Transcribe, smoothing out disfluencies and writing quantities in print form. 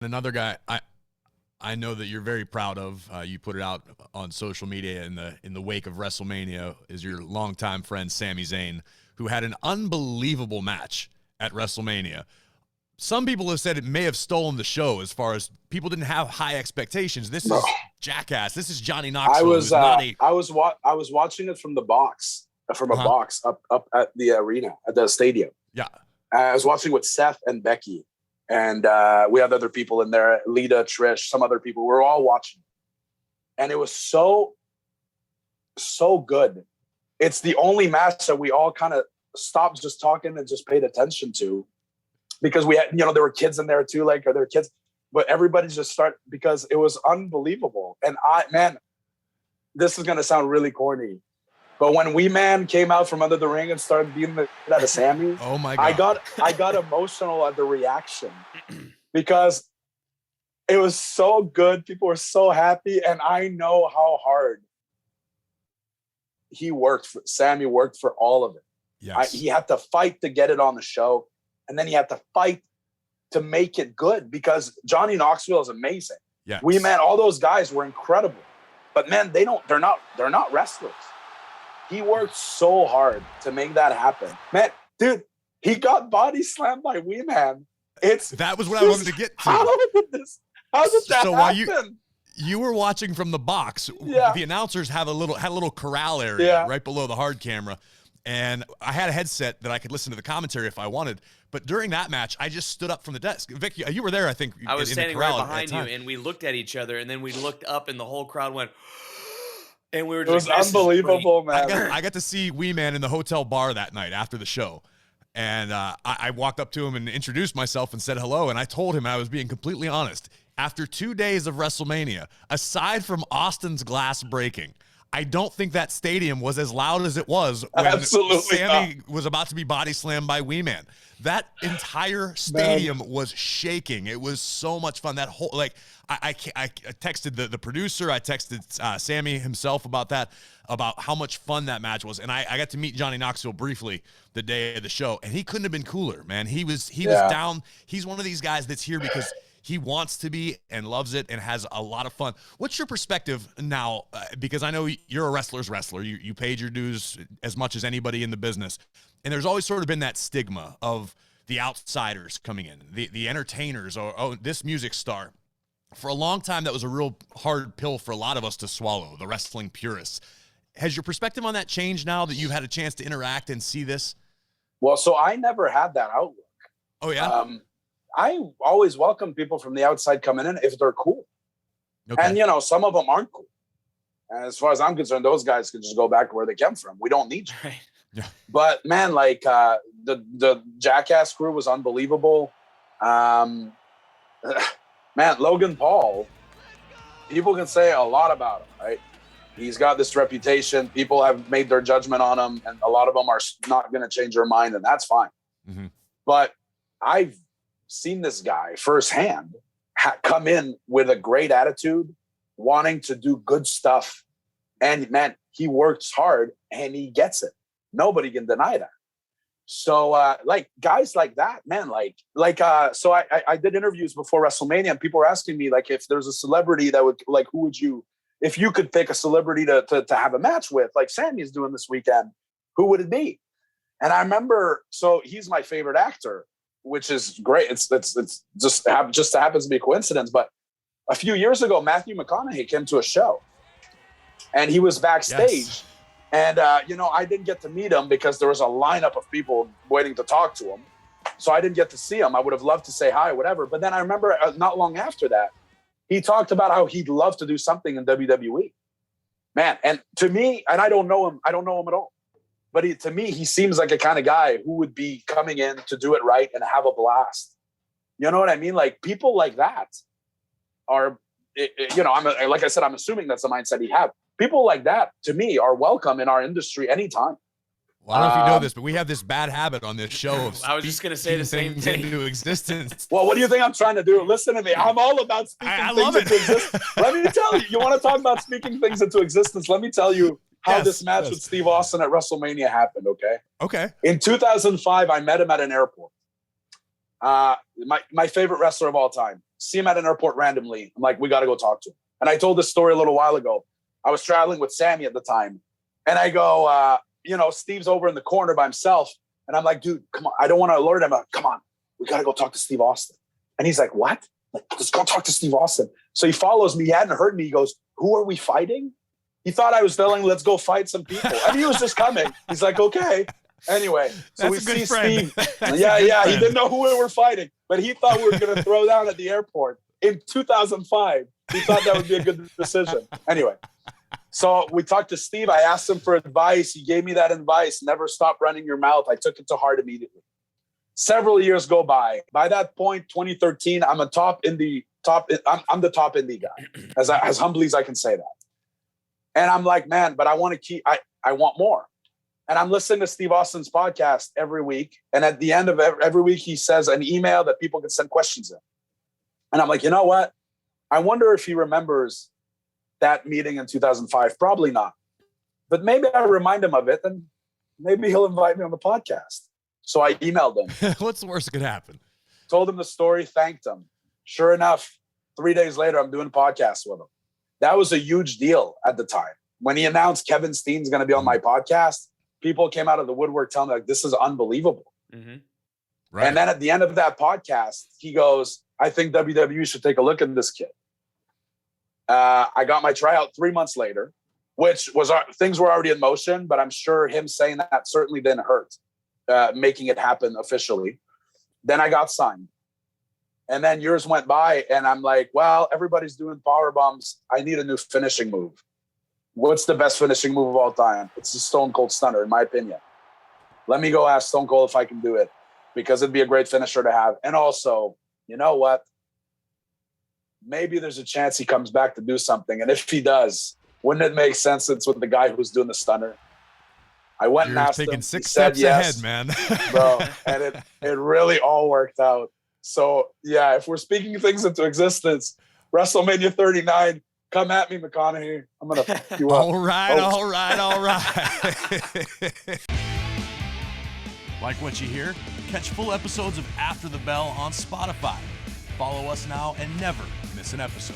Another guy I know that you're very proud of. You put it out on social media in the wake of WrestleMania. Is your longtime friend Sami Zayn, who had an unbelievable match at WrestleMania. Some people have said it may have stolen the show as far as people didn't have high expectations. This Bro, is Jackass. This is Johnny I Knoxville, was who's not a I was I was watching it from the box, from a uh-huh. box up at the arena at the stadium. Yeah. I was watching with Seth and Becky, and we had other people in there, Lita, Trish, some other people. We were all watching, and it was so good. It's the only match that we all kind of stopped just talking and just paid attention to, because we had, there were kids in there too, like, are there kids? But everybody just started, because it was unbelievable. And this is gonna sound really corny, but when Wee Man came out from under the ring and started beating the shit out of Sammy, oh my God. I got emotional at the reaction because it was so good. People were so happy, and I know how hard Sammy worked for all of it. Yes. He had to fight to get it on the show, and then he had to fight to make it good, because Johnny Knoxville is amazing. Yes. Wee Man, all those guys were incredible, but man, they're not wrestlers. He worked so hard to make that happen. Man, dude, he got body slammed by Wee Man. That was what I wanted to get to. How did that happen? While you were watching from the box, Yeah. the announcers had a little corral area right below the hard camera. And I had a headset that I could listen to the commentary if I wanted. But during that match, I just stood up from the desk. Vic, you were there, I think. I was standing right behind you, time. and we looked at each other, and then we looked up, and the whole crowd went, and we were It was just unbelievable, man. I got to see Wee Man in the hotel bar that night after the show. And I walked up to him and introduced myself and said hello. And I told him, and I was being completely honest, after 2 days of WrestleMania, aside from Austin's glass breaking, I don't think that stadium was as loud as it was when Sammy was about to be body slammed by Wee Man. That entire stadium was shaking. It was so much fun. That whole, like, I texted the producer. I texted Sammy himself about that, about how much fun that match was. And I got to meet Johnny Knoxville briefly the day of the show, and he couldn't have been cooler, man. He was down. He's one of these guys that's here because he wants to be and loves it and has a lot of fun. What's your perspective now? Because I know you're a wrestler's wrestler. You paid your dues as much as anybody in the business. And there's always sort of been that stigma of the outsiders coming in, the entertainers, or this music star. For a long time, that was a real hard pill for a lot of us to swallow, the wrestling purists. Has your perspective on that changed now that you've had a chance to interact and see this? Well, so I never had that outlook. Oh, yeah? I always welcome people from the outside coming in if they're cool. Okay. And, some of them aren't cool. And as far as I'm concerned, those guys can just go back to where they came from. We don't need you. Right. Yeah. But, man, like, the Jackass crew was unbelievable. Man, Logan Paul, people can say a lot about him, right? He's got this reputation. People have made their judgment on him, and a lot of them are not going to change their mind, and that's fine. Mm-hmm. But I've seen this guy firsthand come in with a great attitude, wanting to do good stuff. And, man, he works hard, and he gets it. Nobody can deny that. So, like, guys like that, man, so I did interviews before WrestleMania, and people were asking me, like, if there's a celebrity that would, like, who would you, if you could pick a celebrity to have a match with, like Sammy's doing this weekend, who would it be? And I remember, so he's my favorite actor, which is great. It's just happens to be a coincidence. But a few years ago, Matthew McConaughey came to a show, and he was backstage. Yes. And, I didn't get to meet him because there was a lineup of people waiting to talk to him. So I didn't get to see him. I would have loved to say hi, whatever. But then I remember not long after that, he talked about how he'd love to do something in WWE. Man, and to me, and I don't know him at all. But to me, he seems like a kind of guy who would be coming in to do it right and have a blast. You know what I mean? Like, people like that are, like I said, I'm assuming that's the mindset he have. People like that, to me, are welcome in our industry anytime. Well, I don't know if you know this, but we have this bad habit on this show of I was just going to say the same thing. Into existence. Well, what do you think I'm trying to do? Listen to me. I'm all about speaking things into existence. Let me tell you. You want to talk about speaking things into existence? Let me tell you how this match with Steve Austin at WrestleMania happened, okay? Okay. In 2005, I met him at an airport. My favorite wrestler of all time. See him at an airport randomly. I'm like, we got to go talk to him. And I told this story a little while ago. I was traveling with Sammy at the time. And I go, Steve's over in the corner by himself. And I'm like, dude, come on. I don't want to alert him. I'm like, come on. We got to go talk to Steve Austin. And he's like, what? Like, let's go talk to Steve Austin. So he follows me. He hadn't heard me. He goes, who are we fighting? He thought I was telling, let's go fight some people. And he was just coming. He's like, okay. Anyway, so we see Steve. Yeah. He didn't know who we were fighting, but he thought we were going to throw down at the airport in 2005. He thought that would be a good decision. Anyway, so we talked to Steve. I asked him for advice. He gave me that advice. Never stop running your mouth. I took it to heart immediately. Several years go by. By that point, 2013, I'm the top indie guy, as humbly as I can say that. And I'm like, man, but I want to I want more. And I'm listening to Steve Austin's podcast every week. And at the end of every week, he says an email that people can send questions in. And I'm like, you know what? I wonder if he remembers that meeting in 2005. Probably not. But maybe I remind him of it, and maybe he'll invite me on the podcast. So I emailed him. What's the worst that could happen? Told him the story, thanked him. Sure enough, 3 days later, I'm doing a podcast with him. That was a huge deal at the time. When he announced Kevin Steen's going to be on my podcast, people came out of the woodwork telling me, like, this is unbelievable. Mm-hmm. Right. And then at the end of that podcast, he goes, I think WWE should take a look at this kid. I got my tryout 3 months later, which was things were already in motion, but I'm sure him saying that certainly didn't hurt, making it happen officially. Then I got signed. And then years went by, and I'm like, well, everybody's doing power bombs. I need a new finishing move. What's the best finishing move of all time? It's the Stone Cold Stunner, in my opinion. Let me go ask Stone Cold if I can do it, because it'd be a great finisher to have. And also, you know what? Maybe there's a chance he comes back to do something. And if he does, wouldn't it make sense it's with the guy who's doing the stunner? I went and asked him. Taking 6 He said steps yes, ahead, man. bro. And it really all worked out. So, yeah, if we're speaking things into existence, WrestleMania 39, come at me, McConaughey. I'm going to fuck you up. All right. Like what you hear? Catch full episodes of After the Bell on Spotify. Follow us now and never miss an episode.